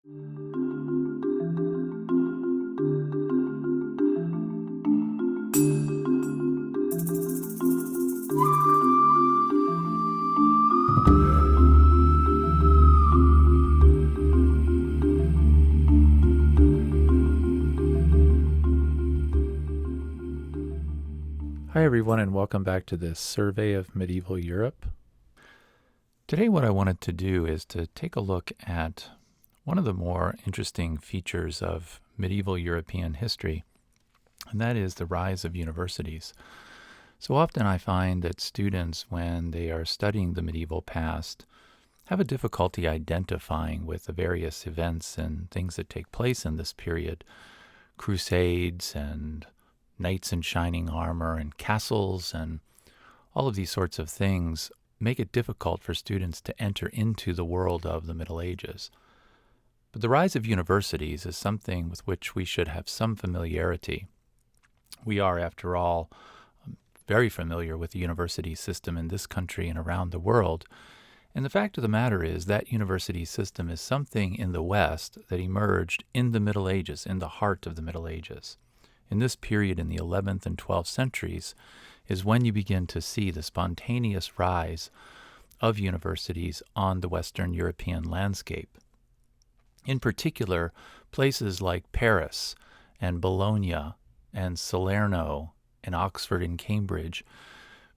Hi everyone, and welcome back to this survey of medieval Europe. Today what I wanted to do is to take a look at one of the more interesting features of medieval European history, and that is the rise of universities. So often I find that students, when they are studying the medieval past, have a difficulty identifying with the various events and things that take place in this period. Crusades and knights in shining armor and castles and all of these sorts of things make it difficult for students to enter into the world of the Middle Ages. But the rise of universities is something with which we should have some familiarity. We are, after all, very familiar with the university system in this country and around the world. And the fact of the matter is that university system is something in the West that emerged in the Middle Ages, in the heart of the Middle Ages. In this period in the 11th and 12th centuries is when you begin to see the spontaneous rise of universities on the Western European landscape. In particular, places like Paris and Bologna and Salerno and Oxford and Cambridge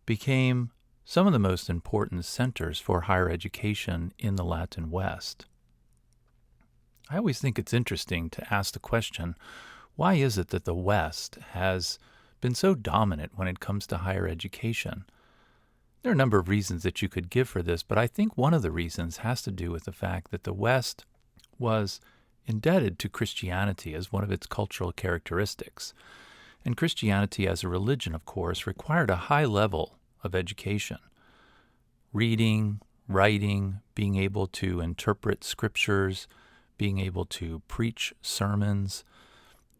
became some of the most important centers for higher education in the Latin West. I always think it's interesting to ask the question, why is it that the West has been so dominant when it comes to higher education? There are a number of reasons that you could give for this, but I think one of the reasons has to do with the fact that the West was indebted to Christianity as one of its cultural characteristics. And Christianity as a religion, of course, required a high level of education. Reading, writing, being able to interpret scriptures, being able to preach sermons,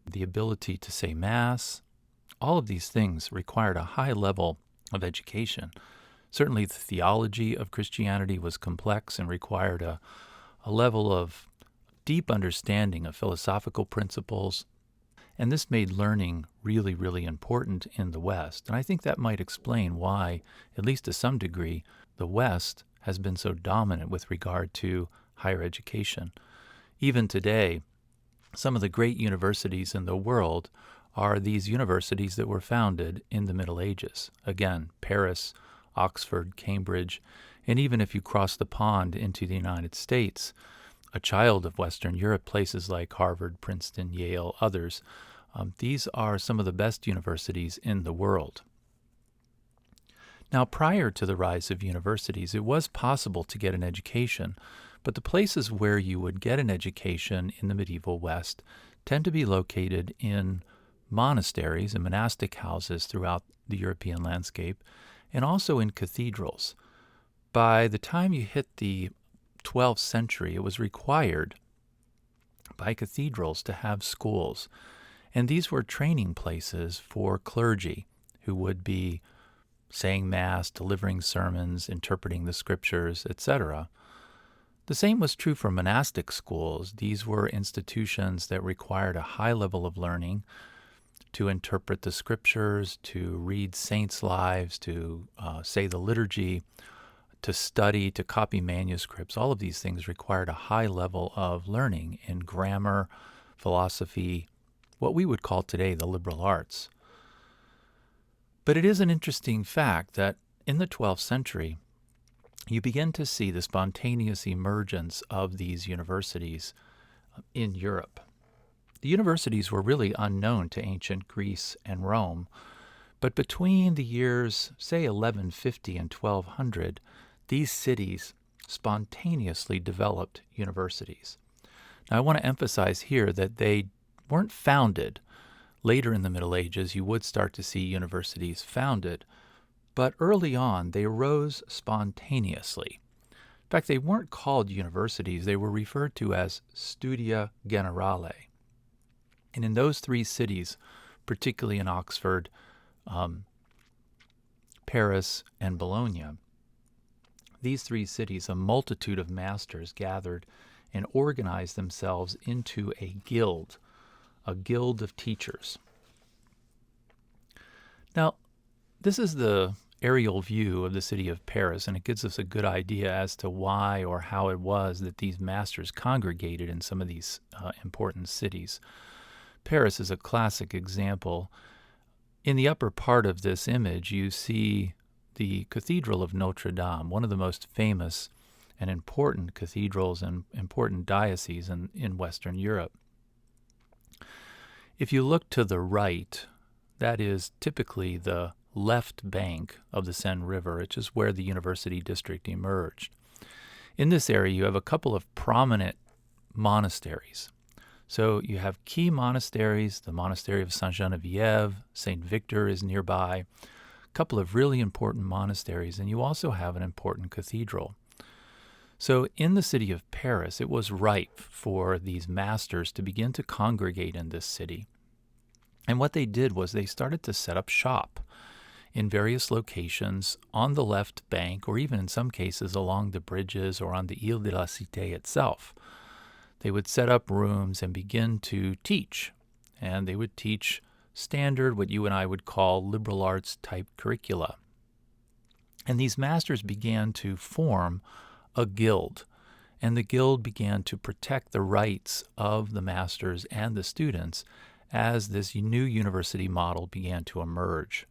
the ability to say Mass, all of these things required a high level of education. Certainly the theology of Christianity was complex and required a level of deep understanding of philosophical principles, and this made learning really, really important in the West. And I think that might explain why, at least to some degree, the West has been so dominant with regard to higher education. Even today, some of the great universities in the world are these universities that were founded in the Middle Ages. Again, Paris, Oxford, Cambridge, and even if you cross the pond into the United States, a child of Western Europe, places like Harvard, Princeton, Yale, others, these are some of the best universities in the world. Now, prior to the rise of universities, it was possible to get an education, but the places where you would get an education in the medieval West tend to be located in monasteries and monastic houses throughout the European landscape, and also in cathedrals. By the time you hit the 12th century, it was required by cathedrals to have schools, and these were training places for clergy who would be saying Mass, delivering sermons, interpreting the scriptures, etc. The same was true for monastic schools. These were institutions that required a high level of learning to interpret the scriptures, to read saints' lives, to say the liturgy, to study, to copy manuscripts. All of these things required a high level of learning in grammar, philosophy, what we would call today the liberal arts. But it is an interesting fact that in the 12th century, you begin to see the spontaneous emergence of these universities in Europe. The universities were really unknown to ancient Greece and Rome, but between the years, say, 1150 and 1200, these cities spontaneously developed universities. Now, I want to emphasize here that they weren't founded. Later in the Middle Ages, you would start to see universities founded, but early on, they arose spontaneously. In fact, they weren't called universities. They were referred to as studia generale. And in those three cities, particularly in Oxford, Paris, and Bologna, these three cities, a multitude of masters gathered and organize themselves into a guild of teachers. Now, this is the aerial view of the city of Paris, and it gives us a good idea as to why or how it was that these masters congregated in some of these important cities. Paris is a classic example. In the upper part of this image, you see the Cathedral of Notre Dame, one of the most famous and important cathedrals and important dioceses in Western Europe. If you look to the right, that is typically the left bank of the Seine River, which is where the university district emerged. In this area, you have a couple of prominent monasteries. So you have key monasteries, the monastery of Saint-Geneviève, Saint Victor is nearby, a couple of really important monasteries, and you also have an important cathedral. So in the city of Paris, it was ripe for these masters to begin to congregate in this city. And what they did was they started to set up shop in various locations on the left bank, or even in some cases along the bridges or on the Ile de la Cité itself. They would set up rooms and begin to teach. And they would teach standard, what you and I would call liberal arts type curricula. And these masters began to form a guild. And the guild began to protect the rights of the masters and the students as this new university model began to emerge.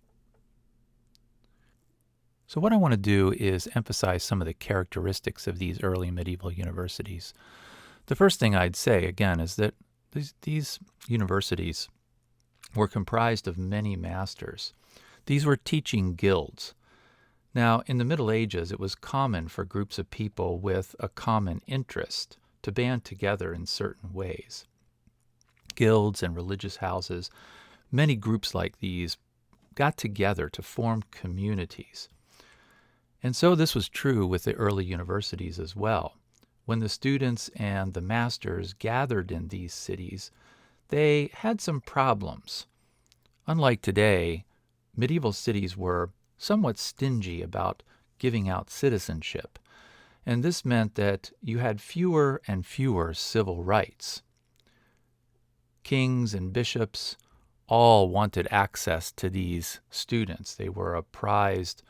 So what I want to do is emphasize some of the characteristics of these early medieval universities. The first thing I'd say, again, is that these universities were comprised of many masters. These were teaching guilds. Now, in the Middle Ages, it was common for groups of people with a common interest to band together in certain ways. Guilds and religious houses, many groups like these got together to form communities. And so this was true with the early universities as well. When the students and the masters gathered in these cities, they had some problems. Unlike today, medieval cities were somewhat stingy about giving out citizenship, and this meant that you had fewer and fewer civil rights. Kings and bishops all wanted access to these students. They were a prized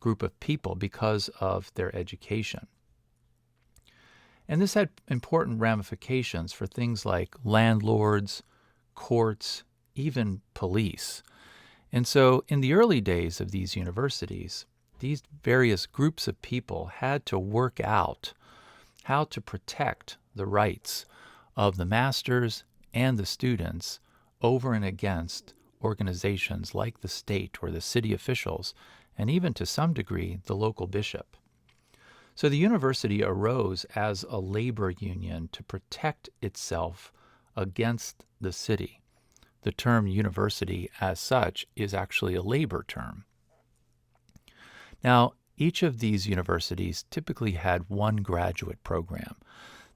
group of people because of their education. And this had important ramifications for things like landlords, courts, even police. And so in the early days of these universities, these various groups of people had to work out how to protect the rights of the masters and the students over and against organizations like the state or the city officials, and even to some degree the local bishop. So the university arose as a labor union to protect itself against the city. The term university as such is actually a labor term. Now, each of these universities typically had one graduate program.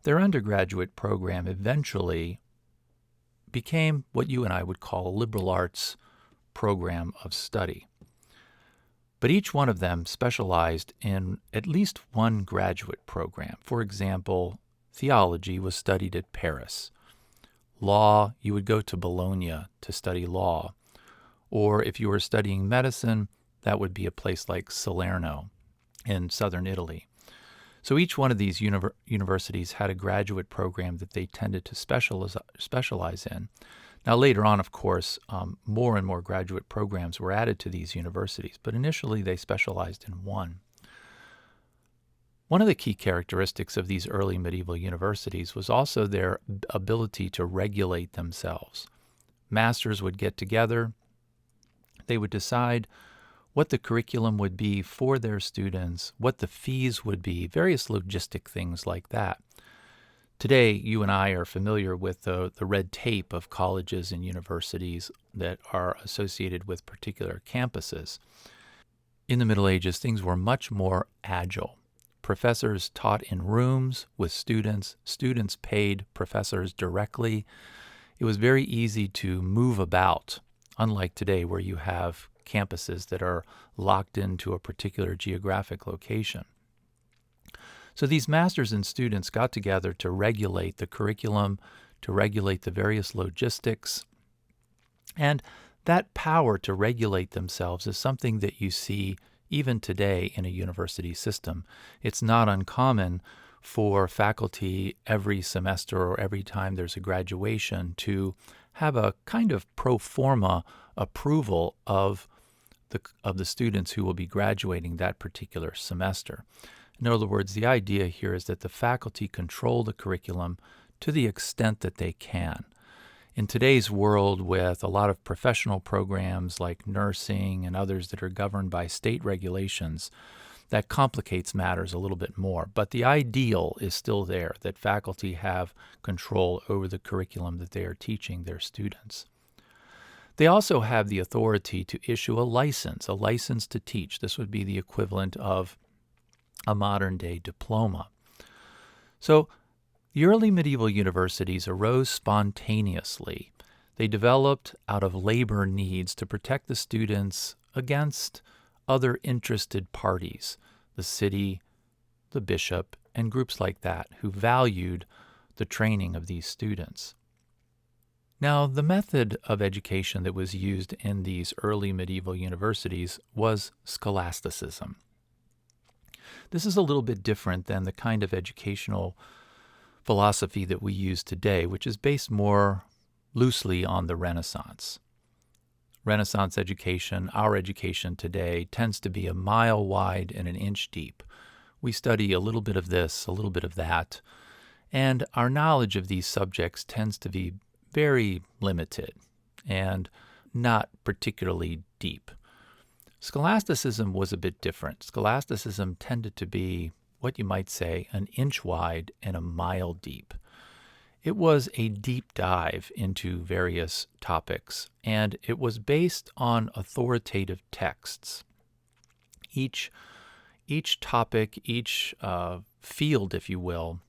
Their undergraduate program eventually became what you and I would call a liberal arts program of study. But each one of them specialized in at least one graduate program. For example, theology was studied at Paris. Law, you would go to Bologna to study law. Or if you were studying medicine, that would be a place like Salerno in southern Italy. So each one of these universities had a graduate program that they tended to specialize in. Now later on, of course, more and more graduate programs were added to these universities, but initially they specialized in one. One of the key characteristics of these early medieval universities was also their ability to regulate themselves. Masters would get together, they would decide what the curriculum would be for their students, what the fees would be, various logistic things like that. Today, you and I are familiar with the red tape of colleges and universities that are associated with particular campuses. In the Middle Ages, things were much more agile. Professors taught in rooms with students. Students paid professors directly. It was very easy to move about, unlike today where you have campuses that are locked into a particular geographic location. So these masters and students got together to regulate the curriculum, to regulate the various logistics. And that power to regulate themselves is something that you see even today in a university system. It's not uncommon for faculty every semester or every time there's a graduation to have a kind of pro forma approval of the students who will be graduating that particular semester. In other words, the idea here is that the faculty control the curriculum to the extent that they can. In today's world, with a lot of professional programs like nursing and others that are governed by state regulations, that complicates matters a little bit more. But the ideal is still there, that faculty have control over the curriculum that they are teaching their students. They also have the authority to issue a license to teach. This would be the equivalent of a modern-day diploma. So the early medieval universities arose spontaneously. They developed out of labor needs to protect the students against other interested parties, the city, the bishop, and groups like that who valued the training of these students. Now, the method of education that was used in these early medieval universities was scholasticism. This is a little bit different than the kind of educational philosophy that we use today, which is based more loosely on the Renaissance. Renaissance education, our education today, tends to be a mile wide and an inch deep. We study a little bit of this, a little bit of that, and our knowledge of these subjects tends to be very limited and not particularly deep. Scholasticism was a bit different. Scholasticism tended to be what you might say an inch wide and a mile deep. It was a deep dive into various topics, and it was based on authoritative texts. Each topic, each field, if you will,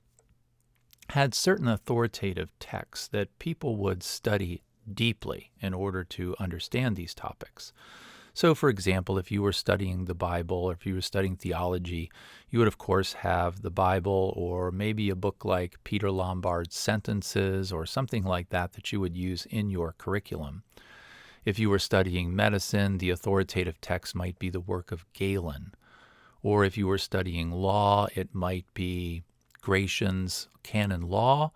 had certain authoritative texts that people would study deeply in order to understand these topics. So, for example, if you were studying the Bible or if you were studying theology, you would, of course, have the Bible or maybe a book like Peter Lombard's Sentences or something like that you would use in your curriculum. If you were studying medicine, the authoritative text might be the work of Galen. Or if you were studying law, it might be Gratian's canon law.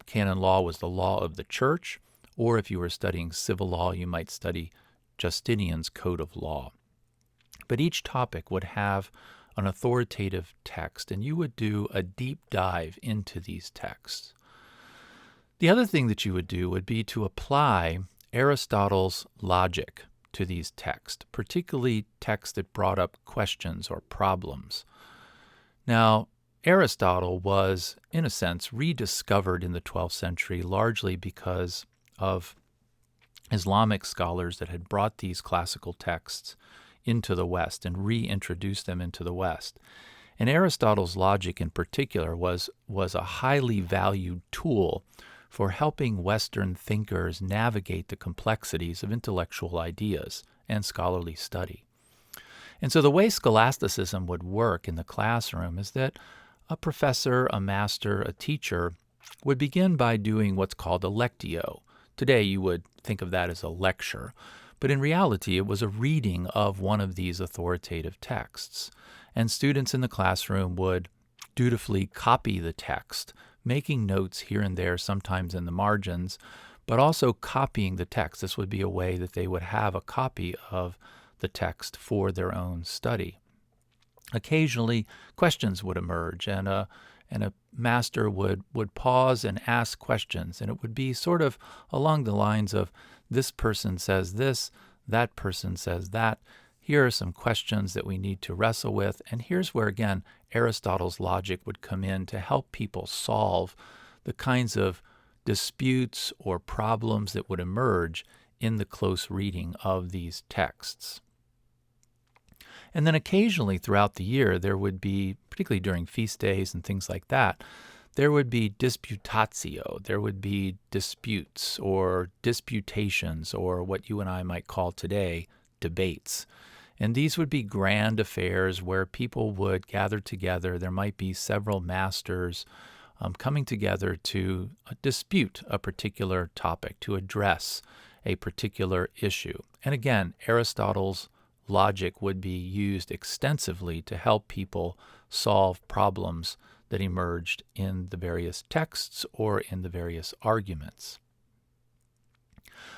Canon law was the law of the church. Or if you were studying civil law, you might study Justinian's Code of Law. But each topic would have an authoritative text, and you would do a deep dive into these texts. The other thing that you would do would be to apply Aristotle's logic to these texts, particularly texts that brought up questions or problems. Now, Aristotle was, in a sense, rediscovered in the 12th century largely because of Islamic scholars that had brought these classical texts into the West and reintroduced them into the West. And Aristotle's logic in particular was a highly valued tool for helping Western thinkers navigate the complexities of intellectual ideas and scholarly study. And so the way scholasticism would work in the classroom is that a professor, a master, a teacher would begin by doing what's called a lectio. Today you would think of that as a lecture, but in reality it was a reading of one of these authoritative texts. And students in the classroom would dutifully copy the text, making notes here and there, sometimes in the margins, but also copying the text. This would be a way that they would have a copy of the text for their own study. Occasionally, questions would emerge, and a master would pause and ask questions, and it would be sort of along the lines of, this person says this, that person says that. Here are some questions that we need to wrestle with, and here's where, again, Aristotle's logic would come in to help people solve the kinds of disputes or problems that would emerge in the close reading of these texts. And then occasionally throughout the year, there would be, particularly during feast days and things like that, there would be disputatio, there would be disputes or disputations, or what you and I might call today debates. And these would be grand affairs where people would gather together. There might be several masters coming together to dispute a particular topic, to address a particular issue. And again, Aristotle's logic would be used extensively to help people solve problems that emerged in the various texts or in the various arguments.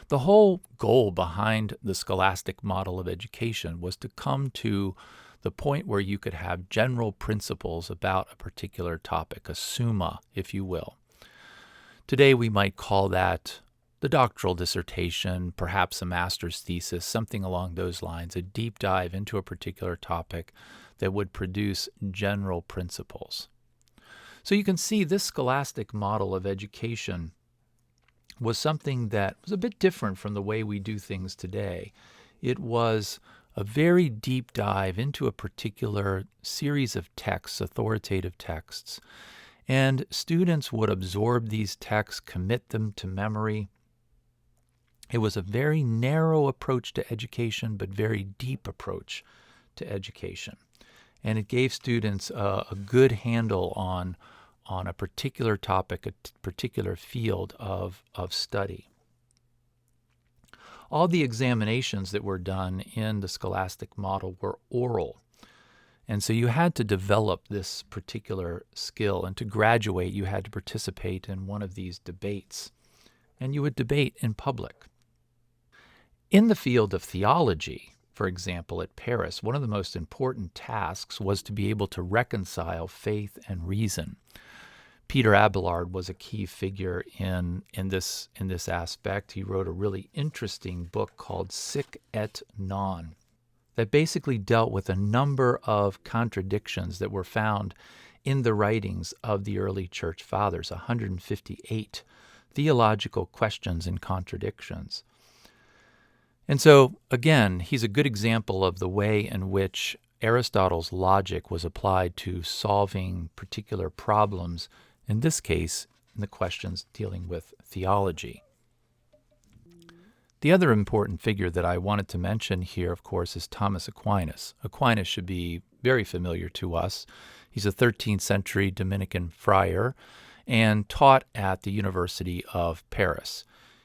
The whole goal behind the scholastic model of education was to come to the point where you could have general principles about a particular topic, a summa, if you will. Today we might call that the doctoral dissertation, perhaps a master's thesis, something along those lines, a deep dive into a particular topic that would produce general principles. So you can see this scholastic model of education was something that was a bit different from the way we do things today. It was a very deep dive into a particular series of texts, authoritative texts, and students would absorb these texts, commit them to memory. It was a very narrow approach to education, but very deep approach to education. And it gave students a good handle on a particular topic, a particular field of study. All the examinations that were done in the scholastic model were oral. And so you had to develop this particular skill. And to graduate, you had to participate in one of these debates. And you would debate in public. In the field of theology, for example, at Paris, one of the most important tasks was to be able to reconcile faith and reason. Peter Abelard was a key figure in this aspect. He wrote a really interesting book called Sic et Non that basically dealt with a number of contradictions that were found in the writings of the early church fathers, 158 theological questions and contradictions. And so, again, he's a good example of the way in which Aristotle's logic was applied to solving particular problems, in this case, in the questions dealing with theology. The other important figure that I wanted to mention here, of course, is Thomas Aquinas. Aquinas should be very familiar to us. He's a 13th century Dominican friar and taught at the University of Paris.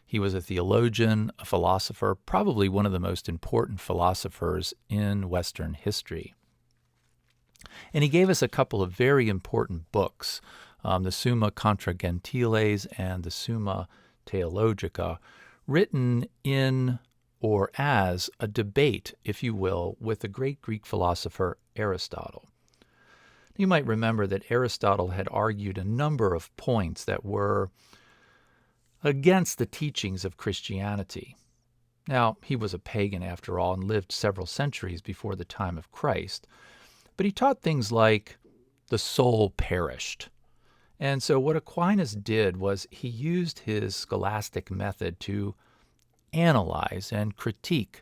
He was a theologian, a philosopher, probably one of the most important philosophers in Western history. And he gave us a couple of very important books, the Summa Contra Gentiles and the Summa Theologica, written in or as a debate, if you will, with the great Greek philosopher Aristotle. You might remember that Aristotle had argued a number of points that were against the teachings of Christianity. Now, he was a pagan after all and lived several centuries before the time of Christ, but he taught things like the soul perished. And so what Aquinas did was he used his scholastic method to analyze and critique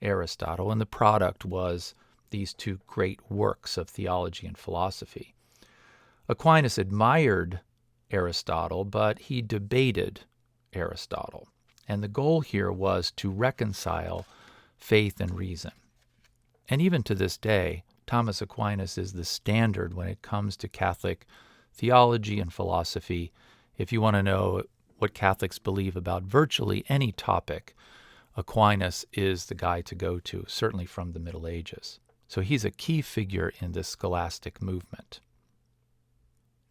Aristotle, and the product was these two great works of theology and philosophy. Aquinas admired Aristotle, but he debated Aristotle. And the goal here was to reconcile faith and reason. And even to this day, Thomas Aquinas is the standard when it comes to Catholic theology and philosophy. If you want to know what Catholics believe about virtually any topic, Aquinas is the guy to go to, certainly from the Middle Ages. So he's a key figure in this scholastic movement.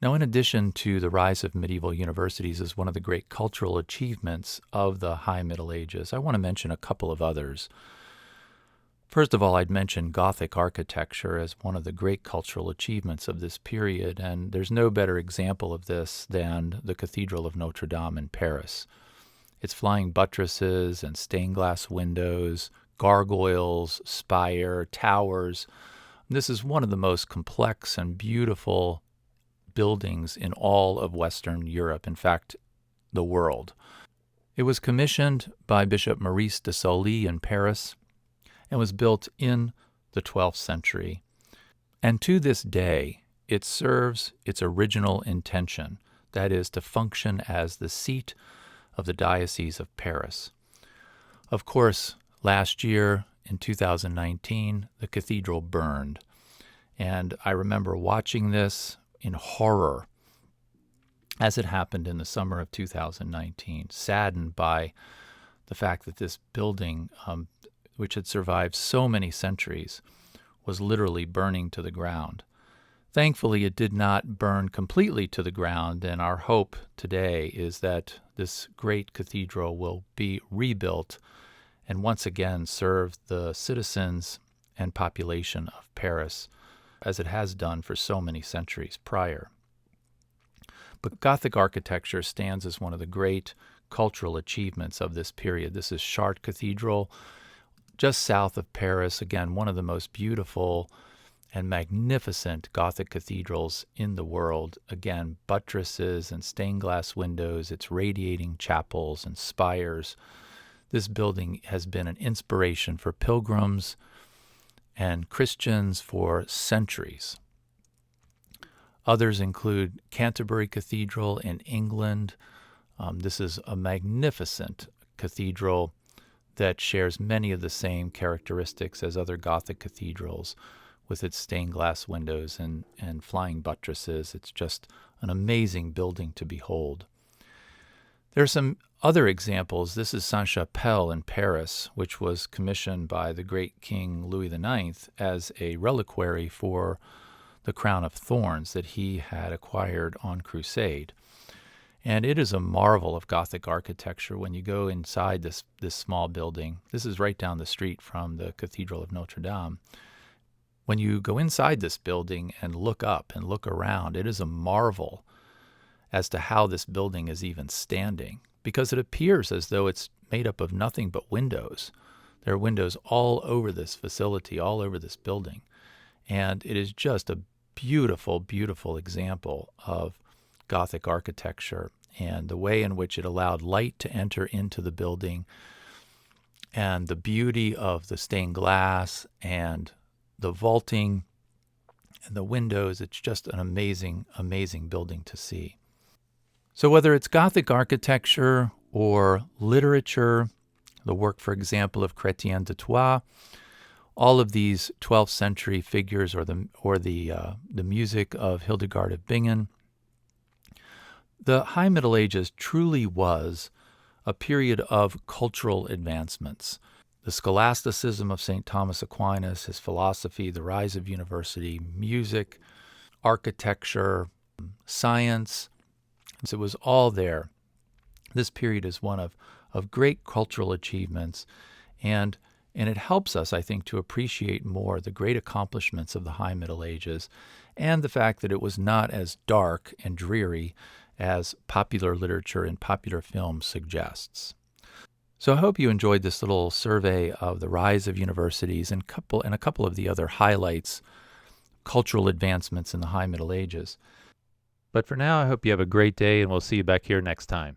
Now, in addition to the rise of medieval universities as one of the great cultural achievements of the High Middle Ages, I want to mention a couple of others. First of all, I'd mention Gothic architecture as one of the great cultural achievements of this period, and there's no better example of this than the Cathedral of Notre Dame in Paris. Its flying buttresses and stained glass windows, gargoyles, spire, towers. This is one of the most complex and beautiful buildings in all of Western Europe, in fact, the world. It was commissioned by Bishop Maurice de Sully in Paris and was built in the 12th century. And to this day, it serves its original intention, that is, to function as the seat of the Diocese of Paris. Of course, last year in 2019, the cathedral burned. And I remember watching this in horror as it happened in the summer of 2019, saddened by the fact that this building, which had survived so many centuries, was literally burning to the ground. Thankfully, it did not burn completely to the ground, and our hope today is that this great cathedral will be rebuilt and once again serve the citizens and population of Paris as it has done for so many centuries prior. But Gothic architecture stands as one of the great cultural achievements of this period. This is Chartres Cathedral, just south of Paris. Again, one of the most beautiful and magnificent Gothic cathedrals in the world. Again, buttresses and stained glass windows, its radiating chapels and spires. This building has been an inspiration for pilgrims and Christians for centuries. Others include Canterbury Cathedral in England. This is a magnificent cathedral that shares many of the same characteristics as other Gothic cathedrals, with its stained glass windows and flying buttresses. It's just an amazing building to behold. There are some other examples. This is Sainte-Chapelle in Paris, which was commissioned by the great King Louis IX as a reliquary for the crown of thorns that he had acquired on crusade. And it is a marvel of Gothic architecture when you go inside this small building. This is right down the street from the Cathedral of Notre Dame. When you go inside this building and look up and look around, it is a marvel as to how this building is even standing, because it appears as though it's made up of nothing but windows. There are windows all over this facility, all over this building. And it is just a beautiful, beautiful example of Gothic architecture and the way in which it allowed light to enter into the building, and the beauty of the stained glass and the vaulting and the windows. It's just an amazing, amazing building to see. So whether it's Gothic architecture or literature, the work, for example, of Chrétien de Troyes, all of these 12th century figures, or the music of Hildegard of Bingen, the High Middle Ages truly was a period of cultural advancements. The Scholasticism of St. Thomas Aquinas, his philosophy, the rise of university, music, architecture, science, it was all there. This period is one of great cultural achievements, and it helps us, I think, to appreciate more the great accomplishments of the High Middle Ages and the fact that it was not as dark and dreary as popular literature and popular film suggests. So I hope you enjoyed this little survey of the rise of universities and a couple of the other highlights, cultural advancements in the High Middle Ages. But for now, I hope you have a great day, and we'll see you back here next time.